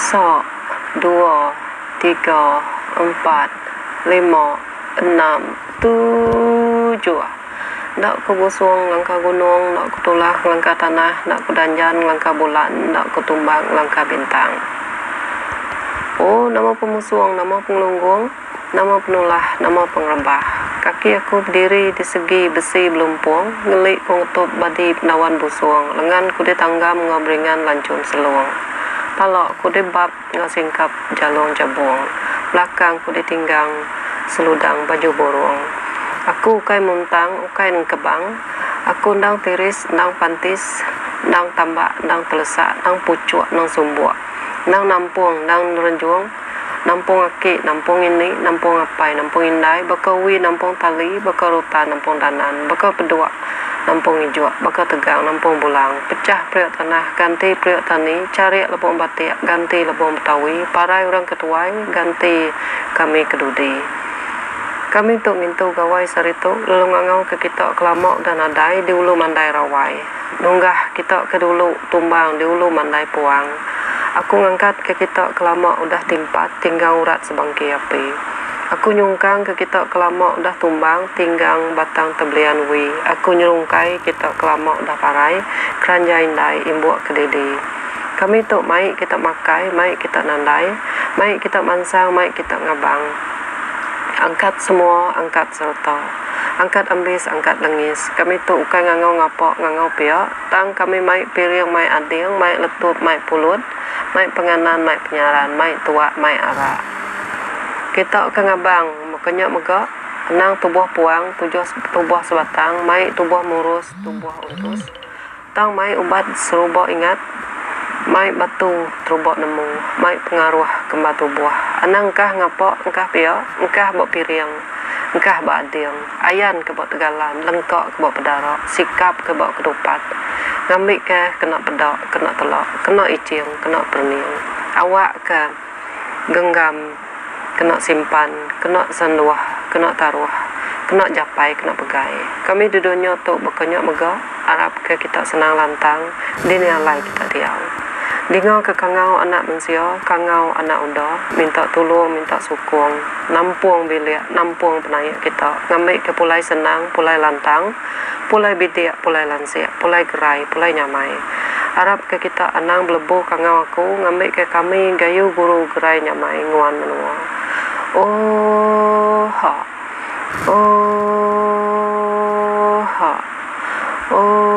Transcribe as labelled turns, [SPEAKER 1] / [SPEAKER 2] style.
[SPEAKER 1] 1, 2, 3, 4, 5, 6, 7. Nak ke busung, langkah gunung, nak ke tulah, langkah tanah, nak ke danjan, langkah bulan, nak ke tumbang, langkah bintang. Oh, nama pemusung, nama pengelunggung, nama penulah, nama pengerebah. Kaki aku berdiri di segi besi belumpung, ngelik pengetup badi penawan busung, lengan ku ditanggam ngabringan lancun seluang. Palok ku dibab ngasingkap jalung jabung, belakang ku ditinggang seludang baju burung. Aku ukai muntang, ukai nang kebang, aku ndang tiris, ndang pantis, ndang tambak, ndang telesak, ndang pucuk, ndang sumbuk, ndang nampung, ndang renjung, nampung aki, nampung ini, nampung apai, nampung indai, bakal wi, nampung tali, bakal rutan, nampung danan, bakal pedua, nampung ijuk, bakal tegang, nampung bulang, pecah periuk tanah, ganti periuk tani, cari lebong batik, ganti lebong betawi, parai orang ketuai, ganti kami kedudi. Kami tuk mintu gawai sarituk, lalu ngangau ke kita kelamok dan adai di ulu mandai rawai. Nunggah kita ke dulu tumbang di ulu mandai puang. Aku ngangkat ke kita kelamok udah timpat, tinggal urat sebangki api. Aku nyungkang ke kita kelamok udah tumbang, tinggal batang tebelian wi. Aku nyerungkai kita kelamok udah parai, keranja indai imbuk kedidi. Kami tuk mai kita makai, mai kita nandai, mai kita mansang, mai kita ngabang. Angkat semua, angkat serta. Angkat ambis, angkat lengis. Kami tu ukai ngangau ngapok, ngangau piak. Tang kami mai piring, mai ading, mai letup, mai pulut, mai penganan, mai penyaran, mai tuak, mai arak. Kita ukai ngabang, makanya megak. Enang tubuh puang, tubuh sebatang, mai tubuh murus, tubuh untus. Tang mai ubat serubah ingat. Mai batu terubok nemu, mai pengaruh kembar tubuh. Anang engkah ngapok, engkah piak, engkah bok piring, engkah bok ading, ayan ke bok tegalan, lengkok ke bok pedarak, sikap ke bok ketupat, ngambil ke kena pedak, kena telak, kena icing, kena perning, awak ke genggam, kena simpan, kena sanduah, kena taruh, kena japai, kena pegai. Kami di dunia tu berkenyak megak, harap ke kita senang lantang, di nilai kita diam. Dingau ke kangau anak manusia, kangau anak uda, minta tolong, minta sukung, nampung bilik, nampung penayak kita, ngambil ke pulai senang, pulai lantang, pulai bidik, pulai lansik, pulai gerai, pulai nyamai. Harap ke kita anang belebu kangau aku, ngambil ke kami gayu guru gerai nyamai nguan menua. Oh ha, oh ha, oh